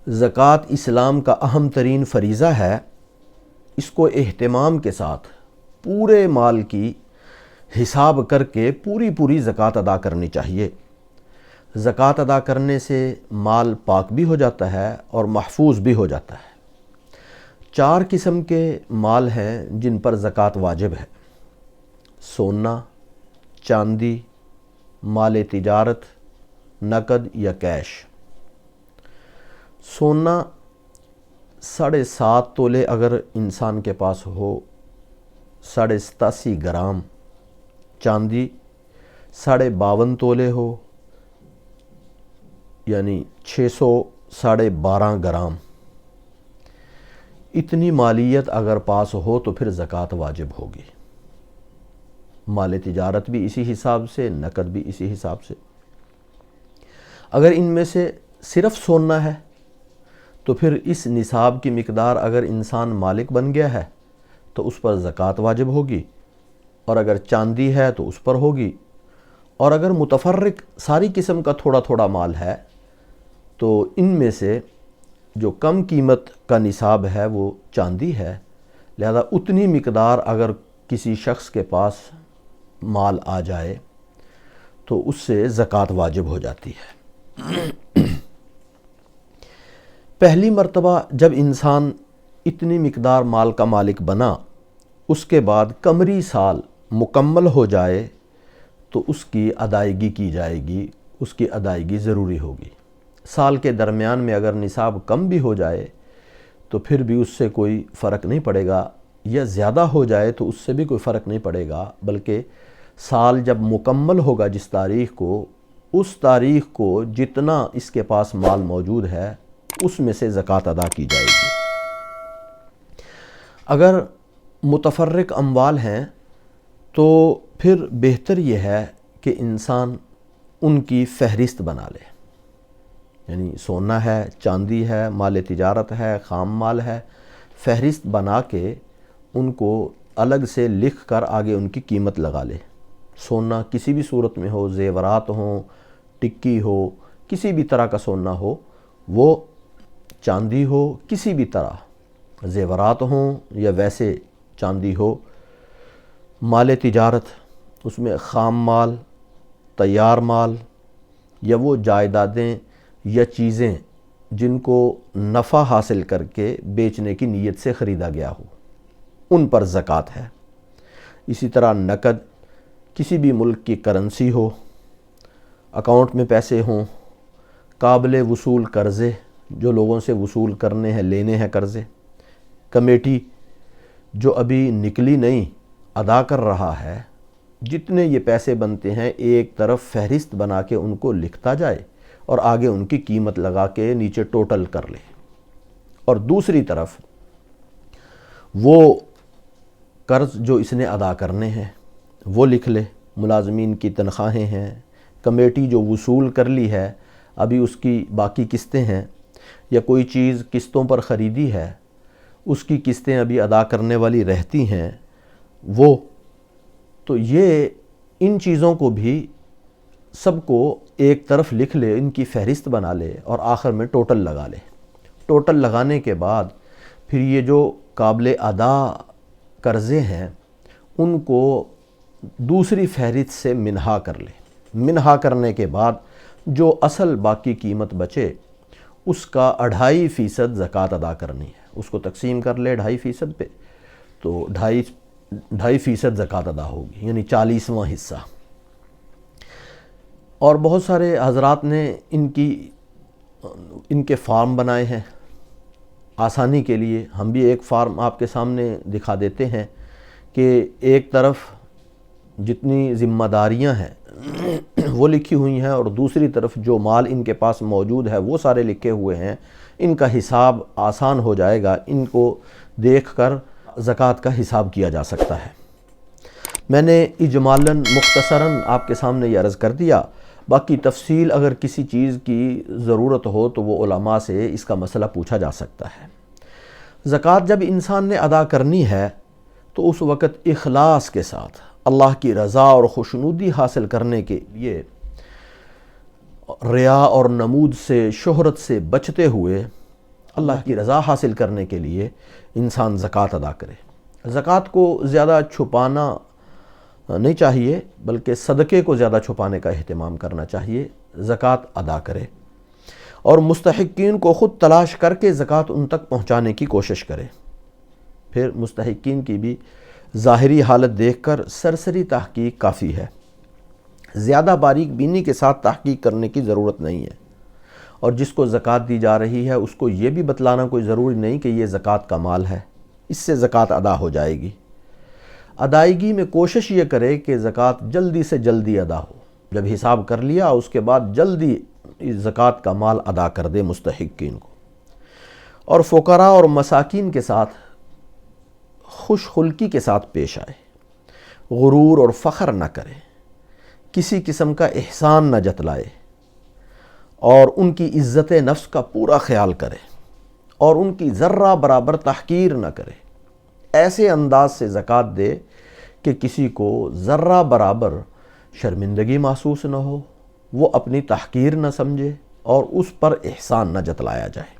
زکوٰۃ اسلام کا اہم ترین فریضہ ہے۔ اس کو اہتمام کے ساتھ پورے مال کی حساب کر کے پوری زکوٰۃ ادا کرنی چاہیے۔ زکوٰۃ ادا کرنے سے مال پاک بھی ہو جاتا ہے اور محفوظ بھی ہو جاتا ہے۔ 4 قسم کے مال ہیں جن پر زکوٰۃ واجب ہے: سونا، چاندی، مال تجارت، نقد یا کیش۔ سونا 7.5 تولے اگر انسان کے پاس ہو، 87.5 گرام۔ چاندی 52.5 تولے ہو، یعنی 612 گرام۔ اتنی مالیت اگر پاس ہو تو پھر زکوٰۃ واجب ہوگی۔ مال تجارت بھی اسی حساب سے، نقد بھی اسی حساب سے۔ اگر ان میں سے صرف سونا ہے تو پھر اس نصاب کی مقدار اگر انسان مالک بن گیا ہے تو اس پر زکوٰۃ واجب ہوگی، اور اگر چاندی ہے تو اس پر ہوگی، اور اگر متفرق ساری قسم کا تھوڑا مال ہے تو ان میں سے جو کم قیمت کا نصاب ہے وہ چاندی ہے، لہذا اتنی مقدار اگر کسی شخص کے پاس مال آ جائے تو اس سے زکوٰۃ واجب ہو جاتی ہے۔ پہلی مرتبہ جب انسان اتنی مقدار مال کا مالک بنا، اس کے بعد قمری سال مکمل ہو جائے تو اس کی ادائیگی کی جائے گی، اس کی ادائیگی ضروری ہوگی۔ سال کے درمیان میں اگر نصاب کم بھی ہو جائے تو پھر بھی اس سے کوئی فرق نہیں پڑے گا، یا زیادہ ہو جائے تو اس سے بھی کوئی فرق نہیں پڑے گا، بلکہ سال جب مکمل ہوگا جس تاریخ کو، اس تاریخ کو جتنا اس کے پاس مال موجود ہے اس میں سے زکوٰۃ ادا کی جائے گی۔ اگر متفرق اموال ہیں تو پھر بہتر یہ ہے کہ انسان ان کی فہرست بنا لے، یعنی سونا ہے، چاندی ہے، مال تجارت ہے، خام مال ہے، فہرست بنا کے ان کو الگ سے لکھ کر آگے ان کی قیمت لگا لے۔ سونا کسی بھی صورت میں ہو، زیورات ہوں، ٹکی ہو، کسی بھی طرح کا سونا ہو، وہ چاندی ہو کسی بھی طرح، زیورات ہوں یا ویسے چاندی ہو، مال تجارت اس میں خام مال، تیار مال، یا وہ جائیدادیں یا چیزیں جن کو نفع حاصل کر کے بیچنے کی نیت سے خریدا گیا ہو، ان پر زکوٰۃ ہے۔ اسی طرح نقد کسی بھی ملک کی کرنسی ہو، اکاؤنٹ میں پیسے ہوں، قابل وصول قرضے جو لوگوں سے وصول کرنے ہیں، لینے ہیں قرضے، کمیٹی جو ابھی نکلی نہیں ادا کر رہا ہے، جتنے یہ پیسے بنتے ہیں ایک طرف فہرست بنا کے ان کو لکھتا جائے اور آگے ان کی قیمت لگا کے نیچے ٹوٹل کر لے، اور دوسری طرف وہ قرض جو اس نے ادا کرنے ہیں وہ لکھ لے۔ ملازمین کی تنخواہیں ہیں، کمیٹی جو وصول کر لی ہے ابھی اس کی باقی قسطیں ہیں، یا کوئی چیز قسطوں پر خریدی ہے اس کی قسطیں ابھی ادا کرنے والی رہتی ہیں، وہ تو یہ ان چیزوں کو بھی سب کو ایک طرف لکھ لے، ان کی فہرست بنا لے اور آخر میں ٹوٹل لگا لے۔ ٹوٹل لگانے کے بعد پھر یہ جو قابل ادا قرضے ہیں ان کو دوسری فہرست سے منہا کر لے۔ منہا کرنے کے بعد جو اصل باقی قیمت بچے اس کا 2.5% زکوٰۃ ادا کرنی ہے، اس کو تقسیم کر لے 2.5% پہ، تو 2.5% زکوٰۃ ادا ہوگی، یعنی 40واں حصہ۔ اور بہت سارے حضرات نے ان کے فارم بنائے ہیں آسانی کے لیے، ہم بھی ایک فارم آپ کے سامنے دکھا دیتے ہیں کہ ایک طرف جتنی ذمہ داریاں ہیں وہ لکھی ہوئی ہیں اور دوسری طرف جو مال ان کے پاس موجود ہے وہ سارے لکھے ہوئے ہیں۔ ان کا حساب آسان ہو جائے گا، ان کو دیکھ کر زکوٰۃ کا حساب کیا جا سکتا ہے۔ میں نے اجمالاً مختصراً آپ کے سامنے یہ عرض کر دیا، باقی تفصیل اگر کسی چیز کی ضرورت ہو تو وہ علماء سے اس کا مسئلہ پوچھا جا سکتا ہے۔ زکوٰۃ جب انسان نے ادا کرنی ہے تو اس وقت اخلاص کے ساتھ اللہ کی رضا اور خوشنودی حاصل کرنے کے لیے ریا اور نمود سے، شہرت سے بچتے ہوئے اللہ کی رضا حاصل کرنے کے لیے انسان زکوٰۃ ادا کرے۔ زکوٰۃ کو زیادہ چھپانا نہیں چاہیے، بلکہ صدقے کو زیادہ چھپانے کا اہتمام کرنا چاہیے۔ زکوٰۃ ادا کرے اور مستحقین کو خود تلاش کر کے زکوٰۃ ان تک پہنچانے کی کوشش کرے۔ پھر مستحقین کی بھی ظاہری حالت دیکھ کر سرسری تحقیق کافی ہے، زیادہ باریک بینی کے ساتھ تحقیق کرنے کی ضرورت نہیں ہے۔ اور جس کو زکوٰۃ دی جا رہی ہے اس کو یہ بھی بتلانا کوئی ضروری نہیں کہ یہ زکوٰۃ کا مال ہے، اس سے زکوٰۃ ادا ہو جائے گی۔ ادائیگی میں کوشش یہ کرے کہ زکوٰۃ جلدی سے جلدی ادا ہو، جب حساب کر لیا اس کے بعد جلدی زکوٰۃ کا مال ادا کر دے مستحقین کو۔ اور فقراء اور مساکین کے ساتھ خوش خلقی کے ساتھ پیش آئے، غرور اور فخر نہ کرے، کسی قسم کا احسان نہ جتلائے، اور ان کی عزت نفس کا پورا خیال کرے اور ان کی ذرہ برابر تحقیر نہ کرے۔ ایسے انداز سے زکوٰۃ دے کہ کسی کو ذرہ برابر شرمندگی محسوس نہ ہو، وہ اپنی تحقیر نہ سمجھے اور اس پر احسان نہ جتلایا جائے۔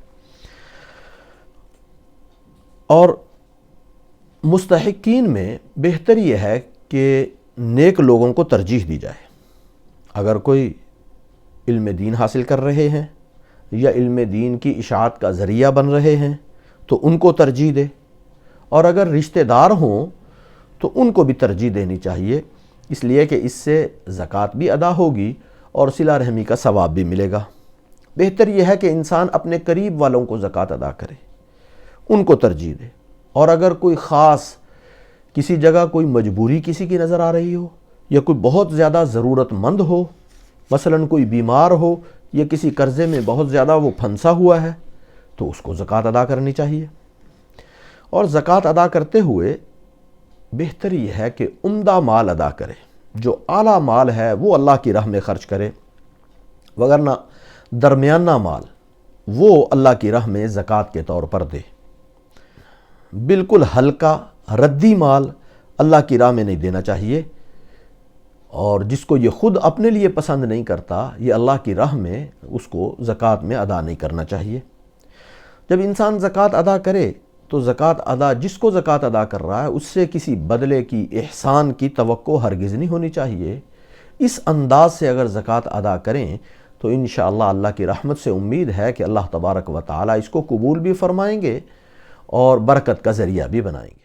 اور مستحقین میں بہتر یہ ہے کہ نیک لوگوں کو ترجیح دی جائے۔ اگر کوئی علم دین حاصل کر رہے ہیں یا علم دین کی اشاعت کا ذریعہ بن رہے ہیں تو ان کو ترجیح دے، اور اگر رشتہ دار ہوں تو ان کو بھی ترجیح دینی چاہیے، اس لیے کہ اس سے زکوٰۃ بھی ادا ہوگی اور صلہ رحمی کا ثواب بھی ملے گا۔ بہتر یہ ہے کہ انسان اپنے قریب والوں کو زکوٰۃ ادا کرے، ان کو ترجیح دے۔ اور اگر کوئی خاص کسی جگہ کوئی مجبوری کسی کی نظر آ رہی ہو یا کوئی بہت زیادہ ضرورت مند ہو، مثلا کوئی بیمار ہو یا کسی قرضے میں بہت زیادہ وہ پھنسا ہوا ہے، تو اس کو زکوٰۃ ادا کرنی چاہیے۔ اور زکوٰۃ ادا کرتے ہوئے بہتر یہ ہے کہ عمدہ مال ادا کرے، جو اعلیٰ مال ہے وہ اللہ کی راہ میں خرچ کرے، وگرنہ درمیانہ مال وہ اللہ کی راہ میں زکوٰۃ کے طور پر دے۔ بالکل ہلکا ردی مال اللہ کی راہ میں نہیں دینا چاہیے، اور جس کو یہ خود اپنے لیے پسند نہیں کرتا، یہ اللہ کی راہ میں اس کو زکوٰۃ میں ادا نہیں کرنا چاہیے۔ جب انسان زکوٰۃ ادا کرے تو زکوٰۃ ادا جس کو زکوٰۃ ادا کر رہا ہے اس سے کسی بدلے کی، احسان کی توقع ہرگز نہیں ہونی چاہیے۔ اس انداز سے اگر زکوٰۃ ادا کریں تو انشاءاللہ اللہ کی رحمت سے امید ہے کہ اللہ تبارک و تعالی اس کو قبول بھی فرمائیں گے اور برکت کا ذریعہ بھی بنائیں گے۔